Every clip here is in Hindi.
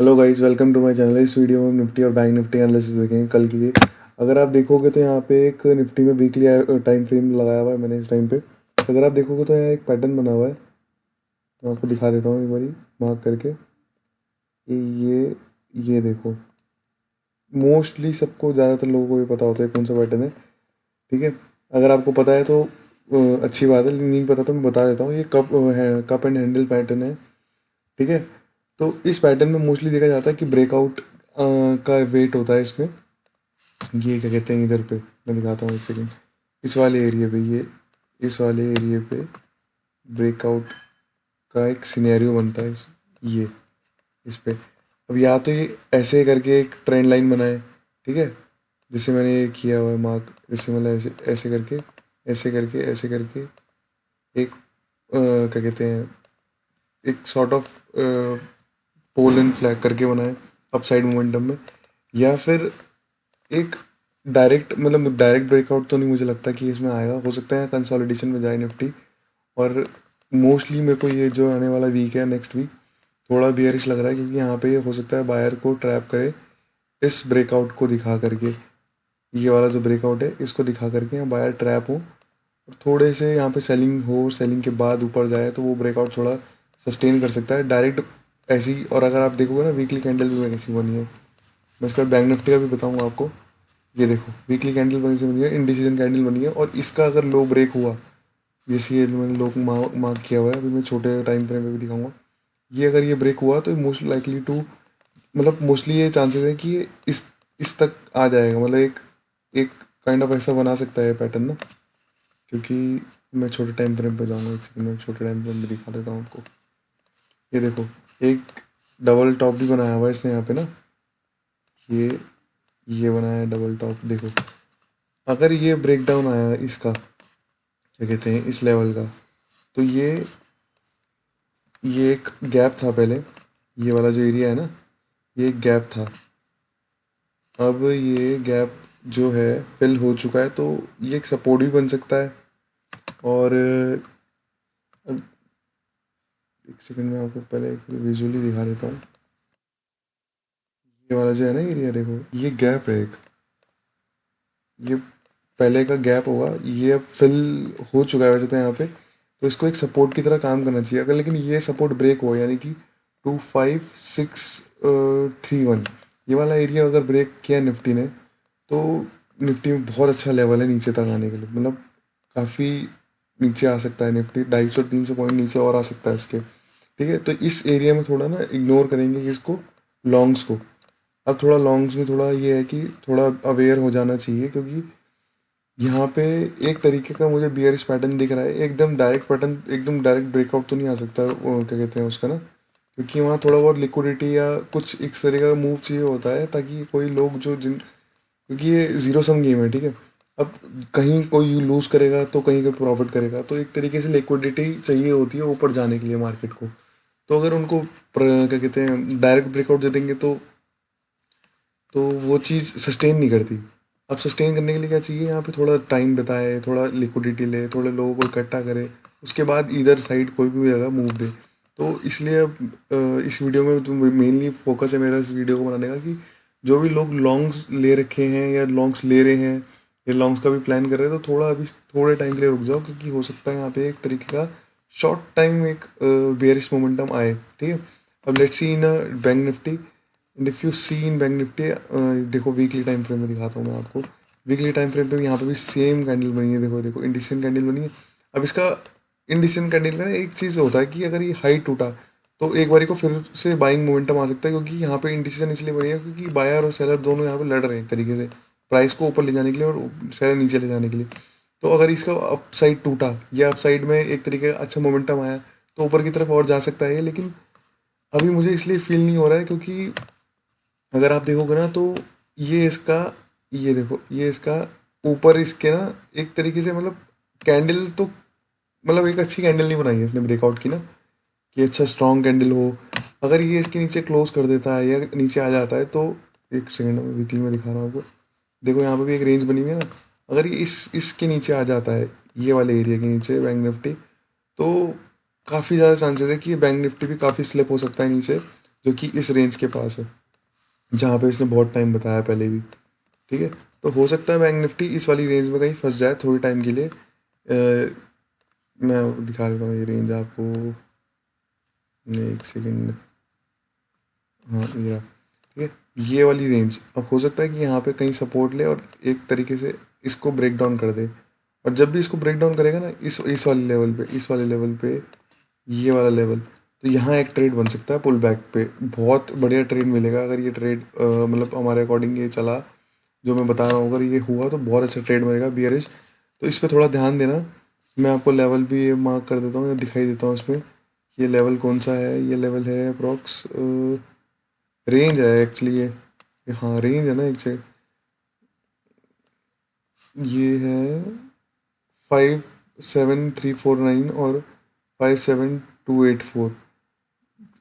Hello guys, welcome to my channel. इस वीडियो में हम निफ्टी और बैंक निफ्टी एनालिसिस देखेंगे कल की लिए। अगर आप देखोगे तो यहाँ पे एक निफ्टी में वीकली टाइम फ्रेम लगाया हुआ है मैंने इस टाइम पे। अगर आप देखोगे तो यहाँ एक पैटर्न बना हुआ है, तो मैं आपको दिखा देता हूँ एक बारी मार्क करके। ये देखो, मोस्टली सबको ज़्यादातर लोगों को ये पता होता है कौन सा पैटर्न है। ठीक है, अगर आपको पता है तो अच्छी बात है, नहीं पता तो मैं बता देता हूँ। ये कप एंड हैंडल पैटर्न है। ठीक है, तो इस पैटर्न में मोस्टली देखा जाता है कि ब्रेकआउट का वेट होता है इसमें। ये क्या कहते हैं, इधर पे मैं दिखाता हूँ एक सेकेंड। इस वाले एरिया पे इस वाले एरिया पे ब्रेकआउट का एक सिनेरियो बनता है ये इस पे। अब या तो ये ऐसे करके एक ट्रेंड लाइन बनाए, ठीक है, जैसे मैंने ये किया हुआ है मार्क, जैसे मतलब ऐसे ऐसे करके ऐसे करके एक क्या कहते हैं, एक sort of pole and flag करके बनाए अपसाइड मोमेंटम में। या फिर एक डायरेक्ट ब्रेकआउट तो नहीं मुझे लगता कि इसमें आएगा। हो सकता है कंसोलिडेशन में जाए निफ्टी। और मोस्टली मेरे को ये जो आने वाला वीक है, नेक्स्ट वीक, थोड़ा बियरिश लग रहा है, क्योंकि यहाँ पे हो सकता है बायर को ट्रैप करे इस ब्रेकआउट को दिखा करके। ये वाला जो ब्रेकआउट है इसको दिखा करके यहाँ बायर ट्रैप हो और थोड़े से यहाँ पे सेलिंग हो, सेलिंग के बाद ऊपर जाए तो वो ब्रेकआउट थोड़ा सस्टेन कर सकता है डायरेक्ट ऐसी। और अगर आप देखोगे ना वीकली कैंडल भी ऐसी बनी है। मैं इसका बैंक निफ्टी का भी बताऊँगा आपको। ये देखो, वीकली कैंडल बनी है, इंडिसीजन कैंडल बनी है, और इसका अगर लो ब्रेक हुआ, जैसे ये मैंने लो मार्क किया हुआ है, अभी मैं छोटे टाइम फ्रेम पे भी दिखाऊंगा। ये अगर ये ब्रेक हुआ तो मोस्ट लाइकली टू, मतलब मोस्टली ये चांसेस है कि ये इस तक आ जाएगा। मतलब एक एक काइंड ऑफ ऐसा बना सकता है पैटर्न ना, क्योंकि मैं छोटे टाइम फ्रेम पे जाऊँगा। एक सेकंड में छोटे टाइम फ्रेम पे दिखा देता हूँ आपको। ये देखो, एक डबल टॉप भी बनाया हुआ है इसने यहाँ पे ना। ये ये बनाया है डबल टॉप, देखो। अगर ये ब्रेक डाउन आया इसका, क्या कहते हैं, इस लेवल का, तो ये एक गैप था पहले। ये वाला जो एरिया है ना, ये एक गैप था। अब ये गैप जो है फिल हो चुका है, तो ये एक सपोर्ट भी बन सकता है। और अब एक सेकंड में आपको पहले एक विजुअली दिखा देता हूँ। ये वाला जो है ना एरिया, देखो, ये गैप है एक। ये पहले का गैप होगा, ये अब फिल हो चुका है वैसे तो यहाँ पे। तो इसको एक सपोर्ट की तरह काम करना चाहिए अगर, लेकिन ये सपोर्ट ब्रेक हो, यानी कि 25,631, ये वाला एरिया अगर ब्रेक किया निफ्टी ने, तो निफ्टी में बहुत अच्छा लेवल है नीचे तक आने के लिए। मतलब काफ़ी नीचे आ सकता है निफ्टी, 250-300 पॉइंट नीचे और आ सकता है इसके। ठीक है, तो इस एरिया में थोड़ा ना इग्नोर करेंगे कि इसको, लॉन्ग्स को। अब थोड़ा लॉन्ग्स में थोड़ा ये है कि थोड़ा अवेयर हो जाना चाहिए, क्योंकि यहाँ पे एक तरीके का मुझे बियरिश पैटर्न दिख रहा है। एकदम डायरेक्ट पैटर्न, एकदम डायरेक्ट ब्रेकआउट तो नहीं आ सकता, वो क्या कहते हैं उसका ना, क्योंकि वहाँ थोड़ा बहुत लिक्विडिटी या कुछ इस तरीके का मूव चाहिए होता है, ताकि कोई लोग जो जिन, क्योंकि ये जीरो सम गेम है। ठीक है, अब कहीं कोई लूज करेगा तो कहीं कोई प्रॉफिट करेगा, तो एक तरीके से लिक्विडिटी चाहिए होती है ऊपर जाने के लिए मार्केट को। तो अगर उनको क्या कहते हैं डायरेक्ट ब्रेकआउट दे देंगे, तो वो चीज़ सस्टेन नहीं करती। अब सस्टेन करने के लिए क्या चाहिए, यहाँ पे थोड़ा टाइम बिताए, थोड़ा लिक्विडिटी ले, थोड़े लोगों को इकट्ठा करे, उसके बाद इधर साइड कोई भी जगह मूव दे। तो इसलिए अब इस वीडियो में जो मेनली फोकस है मेरा इस वीडियो को बनाने का, कि जो भी लोग लॉन्ग्स ले रखे हैं या लॉन्ग्स ले रहे हैं या लॉन्ग्स का भी प्लान कर रहे हैं, तो थोड़ा अभी थोड़े टाइम के लिए रुक जाओ, क्योंकि हो सकता है यहाँ पे एक तरीके का शॉर्ट टाइम एक बेयरिश मोमेंटम आए। ठीक है, अब let's see in Bank Nifty. And if you see in Bank Nifty, देखो वीकली टाइम फ्रेम में दिखाता हूँ मैं आपको। वीकली टाइम फ्रेम पे यहाँ पे भी सेम कैंडल बनी है, देखो देखो, इंडिसियन कैंडल बनी है। अब इसका इंडिसियन कैंडल का ना एक चीज़ होता है कि अगर ये हाई टूटा, तो एक बारी को फिर से बाइंग मोमेंटम आ सकता है, क्योंकि यहाँ पे इंडिसिजन इसलिए बनी है क्योंकि बायर और सेलर दोनों यहाँ पे लड़ रहे हैं एक तरीके से, प्राइस को ऊपर ले जाने के लिए और सेलर नीचे ले जाने के लिए। तो अगर इसका अपसाइड टूटा या अपसाइड में एक तरीके का अच्छा मोमेंटम आया, तो ऊपर की तरफ और जा सकता है ये। लेकिन अभी मुझे इसलिए फील नहीं हो रहा है, क्योंकि अगर आप देखोगे ना, तो ये इसका, ये देखो, ये इसका ऊपर इसके ना एक तरीके से, मतलब कैंडल तो, मतलब एक अच्छी कैंडल नहीं बनाई है इसने ब्रेकआउट की ना, कि अच्छा स्ट्रॉन्ग कैंडल हो। अगर ये इसके नीचे क्लोज कर देता है या नीचे आ जाता है, तो एक सेकंड में वीकली में दिखा रहा हूँ आपको। देखो यहाँ पे भी एक रेंज बनी हुई है ना, अगर ये इसके नीचे आ जाता है, ये वाले एरिया के नीचे बैंक निफ्टी, तो काफ़ी ज़्यादा चांसेस है कि बैंक निफ्टी भी काफ़ी स्लिप हो सकता है नीचे। जो कि इस रेंज के पास है, जहाँ पे इसने बहुत टाइम बताया पहले भी। ठीक है, तो हो सकता है बैंक निफ्टी इस वाली रेंज में कहीं फंस जाए थोड़ी टाइम के लिए। मैं दिखा देता हूँ ये रेंज आपको, एक सेकेंड। हाँ ये रहा। ठीक है, ये वाली रेंज अब हो सकता है कि यहाँ पे कहीं सपोर्ट ले और एक तरीके से इसको ब्रेक डाउन कर दे। और जब भी इसको ब्रेक डाउन करेगा ना, इस वाले लेवल पे, इस वाले लेवल पे, ये वाला लेवल, तो यहाँ एक ट्रेड बन सकता है पुल बैक पे। बहुत बढ़िया ट्रेड मिलेगा अगर ये ट्रेड मतलब हमारे अकॉर्डिंग ये चला, जो मैं बता रहा हूँ, अगर ये हुआ तो बहुत अच्छा ट्रेड मिलेगा बियरिश। तो इस पे थोड़ा ध्यान देना। मैं आपको लेवल भी ये मार्क कर देता हूँ या दिखाई देता हूँ इसमें। ये लेवल कौन सा है, ये लेवल है अप्रॉक्स, रेंज है एक्चुअली ये हाँ रेंज है ना एक से, ये है 57349 और 57284,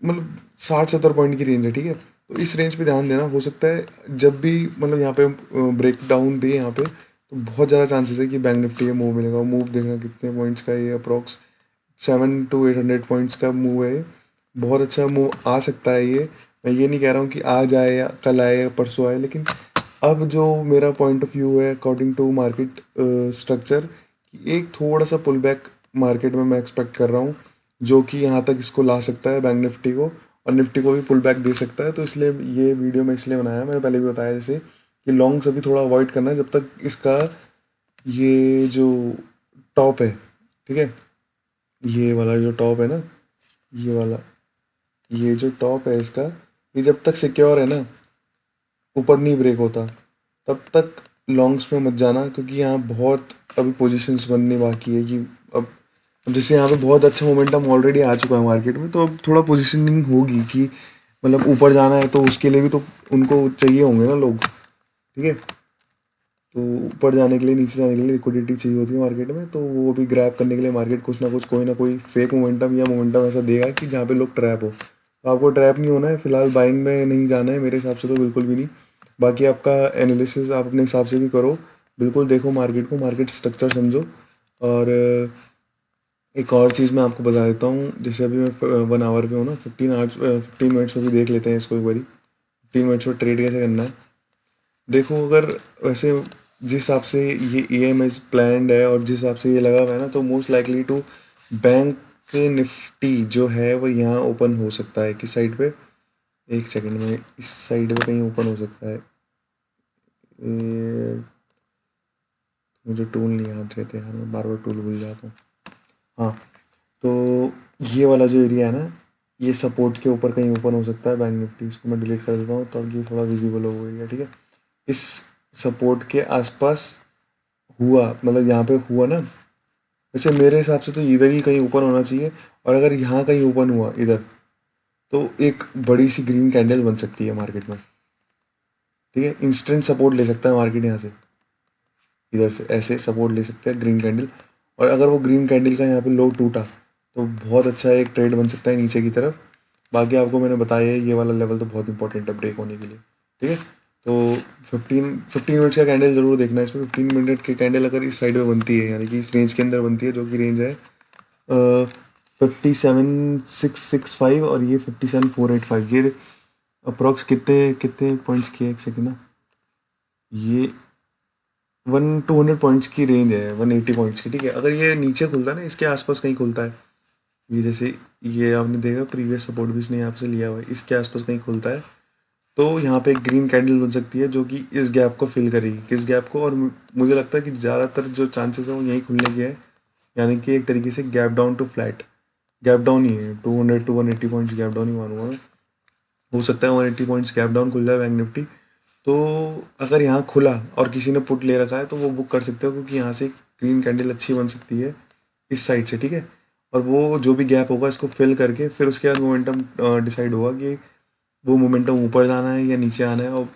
मतलब 60-70 पॉइंट की रेंज है। ठीक है, तो इस रेंज पे ध्यान देना। हो सकता है जब भी मतलब यहाँ पे ब्रेक डाउन दे यहाँ पे, तो बहुत ज़्यादा चांसेस है कि बैंक निफ्टी का मूव मिलेगा। मूव देखना कितने पॉइंट्स का है, ये अप्रॉक्स 700 to 800 पॉइंट्स का मूव है। बहुत अच्छा मूव आ सकता है ये। मैं ये नहीं कह रहा हूँ कि आज आए या कल आए या परसों आए, लेकिन अब जो मेरा पॉइंट ऑफ व्यू है अकॉर्डिंग टू मार्केट स्ट्रक्चर, एक थोड़ा सा पुल बैक मार्केट में मैं एक्सपेक्ट कर रहा हूँ, जो कि यहाँ तक इसको ला सकता है बैंक निफ्टी को, और निफ्टी को भी पुल बैक दे सकता है। तो इसलिए ये वीडियो मैं इसलिए बनाया, मैंने पहले भी बताया जैसे कि लॉन्ग्स अभी थोड़ा अवॉइड करना है जब तक इसका ये जो टॉप है, ठीक है, ये वाला जो टॉप है ना, ये वाला, ये जो टॉप है इसका, ये जब तक सिक्योर है ना, ऊपर नहीं ब्रेक होता, तब तक लॉन्ग्स में मत जाना, क्योंकि यहाँ बहुत अभी पोजीशंस बनने बाकी है। कि अब जैसे यहाँ पे बहुत अच्छा मोमेंटम ऑलरेडी आ चुका है मार्केट में, तो अब थोड़ा पोजीशनिंग होगी कि मतलब ऊपर जाना है तो उसके लिए भी तो उनको चाहिए होंगे ना लोग। ठीक है, तो ऊपर जाने के लिए, नीचे जाने के लिए लिक्विडिटी चाहिए होती है मार्केट में, तो वो भी ग्रैब करने के लिए मार्केट कुछ ना कुछ, कोई ना कोई फेक मोमेंटम या मोमेंटम ऐसा देगा कि जहाँ पे लोग ट्रैप हो। तो आपको ट्रैप नहीं होना है, फिलहाल बाइंग में नहीं जाना है मेरे हिसाब से तो बिल्कुल भी नहीं। बाकी आपका एनालिसिस आप अपने हिसाब से भी करो, बिल्कुल देखो मार्केट को, मार्केट स्ट्रक्चर समझो। और एक और चीज़ मैं आपको बता देता हूँ, जैसे अभी मैं 1 आवर पे हूँ ना, 15 आवर्स 15 मिनट्स में भी देख लेते हैं इसको एक बारी, 15 मिनट्स में ट्रेड कैसे करना है। देखो अगर वैसे जिस हिसाब से ये ई एम आई प्लान्ड है और जिस हिसाब से ये लगा हुआ है ना, तो most likely to Bank Nifty जो है वो यहाँ ओपन हो सकता है किस साइड पे, एक सेकंड में, इस साइड पे कहीं ओपन हो सकता है। मुझे टूल नहीं याद रहते यार, मैं बार बार टूल भूल जाता हूँ। हाँ, तो ये वाला जो एरिया है ना, ये सपोर्ट के ऊपर कहीं ओपन हो सकता है बैंक निफ्टी। इसको मैं डिलीट कर देता हूँ ताकि ये थोड़ा विजिबल हो एरिया। ठीक है, इस सपोर्ट के आसपास हुआ, मतलब यहाँ पे हुआ ना, वैसे मेरे हिसाब से तो इधर ही कहीं ओपन होना चाहिए। और अगर यहाँ कहीं ओपन हुआ इधर, तो एक बड़ी सी ग्रीन कैंडल बन सकती है मार्केट में। ठीक है, इंस्टेंट सपोर्ट ले सकता है मार्केट यहाँ से, इधर से ऐसे सपोर्ट ले सकता है ग्रीन कैंडल। और अगर वो ग्रीन कैंडल का यहाँ पे लो टूटा, तो बहुत अच्छा एक ट्रेड बन सकता है नीचे की तरफ। बाकी आपको मैंने बताया है, ये वाला लेवल तो बहुत इंपॉर्टेंट है ब्रेक होने के लिए। ठीक है, तो 15 मिनट्स का कैंडल जरूर देखना है इसमें। 15 मिनट की कैंडल अगर इस साइड में बनती है, यानी कि इस रेंज के अंदर बनती है, जो कि रेंज है 57,665 और ये 57,485, ये अप्रॉक्स कितने कितने पॉइंट्स की है, एक सेकेंड ना, ये 200 पॉइंट्स की रेंज है, 180 पॉइंट्स की। ठीक है, अगर ये नीचे खुलता है ना, इसके आसपास कहीं खुलता है, ये जैसे ये आपने देखा प्रीवियस सपोर्ट भी इसने यहाँ से लिया हुआ है, इसके आसपास कहीं खुलता है, तो यहाँ पे एक ग्रीन कैंडल बन सकती है जो कि इस गैप को फिल करेगी, किस गैप को। और मुझे लगता है कि ज़्यादातर जो चांसेस है वो यहीं खुलने के हैं, यानी कि एक तरीके से gap down to flat, gap down ही है, 200 to 180 पॉइंट्स गैप डाउन ही मानूंगा मैं। हो सकता है 180 पॉइंट्स गैप डाउन खुल जाए बैंक निफ्टी। तो अगर यहाँ खुला और किसी ने पुट ले रखा है, तो वो बुक कर सकते हो, क्योंकि यहाँ से ग्रीन कैंडल अच्छी बन सकती है इस साइड से। ठीक है, और वो जो भी गैप होगा इसको फिल करके फिर उसके बाद मोमेंटम डिसाइड होगा कि वो मोमेंटम ऊपर जाना है या नीचे आना है। और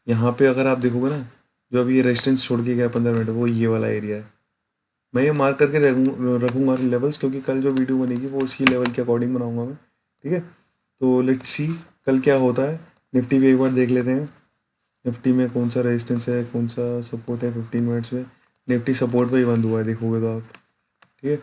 यहाँ पे अगर आप देखोगे ना, जो अभी ये रेजिस्टेंस छोड़ के गया 15 मिनट, वो ये वाला एरिया है। मैं ये मार्क करके रखूँगा लेवल्स, क्योंकि कल जो वीडियो बनेगी वो उसी लेवल के अकॉर्डिंग बनाऊंगा मैं। ठीक है, तो लेट्स सी कल क्या होता है। निफ्टी भी एक बार देख लेते हैं, निफ्टी में कौन सा रेजिस्टेंस है, कौन सा सपोर्ट है 15 मिनट्स में। निफ्टी सपोर्ट पे ही बंद हुआ है, देखोगे तो आप। ठीक है,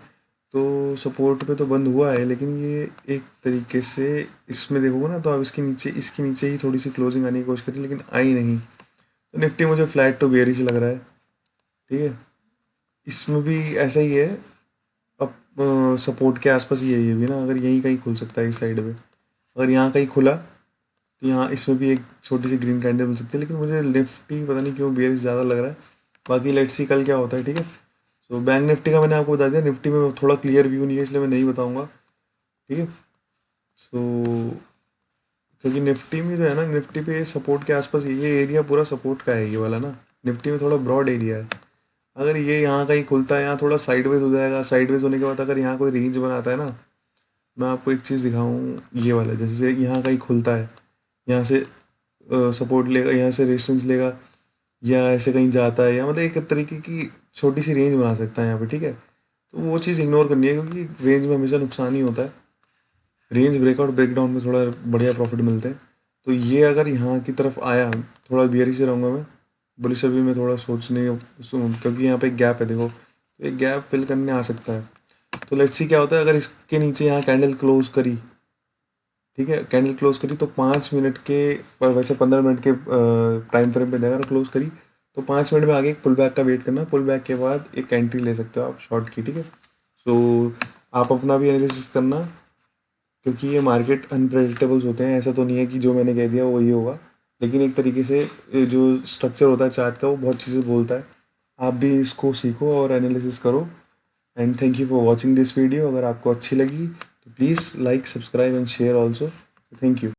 तो सपोर्ट पे तो बंद हुआ है, लेकिन ये एक तरीके से इसमें देखोगे ना तो आप इसके नीचे ही थोड़ी सी क्लोजिंग आने की कोशिश करी, लेकिन आई नहीं। तो निफ्टी मुझे फ्लैट टू बेयरिश लग रहा है। ठीक है, इसमें भी ऐसा ही है। अब सपोर्ट के आसपास ही है ये भी ना, अगर यहीं कहीं खुल सकता है इस साइड पे। अगर यहाँ कहीं खुला तो यहाँ इसमें भी एक छोटी सी ग्रीन कैंडल मिल सकती है, लेकिन मुझे निफ्टी पता नहीं क्यों बेयरिश ज़्यादा लग रहा है। बाकी लेट्स सी कल क्या होता है। ठीक है, तो बैंक निफ्टी का मैंने आपको बता दिया। निफ्टी में थोड़ा क्लियर व्यू नहीं है, इसलिए मैं नहीं बताऊंगा। ठीक है, सो क्योंकि निफ्टी में जो है ना, निफ्टी पे सपोर्ट के आसपास ये एरिया पूरा सपोर्ट का है, ये वाला ना। निफ्टी में थोड़ा ब्रॉड एरिया है। अगर ये यहाँ कहीं खुलता है, यहाँ थोड़ा साइडवेज हो जाएगा। साइडवेज होने के बाद अगर यहाँ कोई रेंज बनाता है ना, मैं आपको एक चीज़ दिखाऊँ, ये वाला जैसे यहाँ कहीं खुलता है, यहाँ से सपोर्ट लेगा, यहाँ से रेजिस्टेंस लेगा, या ऐसे कहीं जाता है, या मतलब एक तरीके की छोटी सी रेंज बना सकता है यहाँ पे। ठीक है, तो वो चीज़ इग्नोर करनी है, क्योंकि रेंज में हमेशा नुकसान ही होता है। रेंज ब्रेकआउट ब्रेकडाउन में थोड़ा बढ़िया प्रॉफिट मिलते हैं। तो ये अगर यहाँ की तरफ आया, थोड़ा बियरी से रहूँगा मैं। बुलिश अभी मैं थोड़ा क्योंकि यहाँ पे एक गैप है देखो, तो एक गैप फिल करने आ सकता है। तो लेट्स सी क्या होता है अगर इसके नीचे यहाँ कैंडल क्लोज करी। ठीक है, कैंडल क्लोज करी तो 5 मिनट के, वैसे 15 मिनट के टाइम फ्रेम पे अगर क्लोज करी तो 5 मिनट में आगे एक पुल बैक का वेट करना। पुल बैक के बाद एक एंट्री ले सकते हो आप शॉर्ट की। ठीक है, तो आप अपना भी एनालिसिस करना, क्योंकि ये मार्केट अनप्रेडिक्टेबल्स होते हैं। ऐसा तो नहीं है कि जो मैंने कह दिया वही होगा, लेकिन एक तरीके से ये जो स्ट्रक्चर होता है चार्ट का, वो बहुत चीज़ें बोलता है। आप भी इसको सीखो और एनालिसिस करो। And thank you for watching this video. अगर आपको अच्छी लगी तो please like, subscribe and share also. Thank you.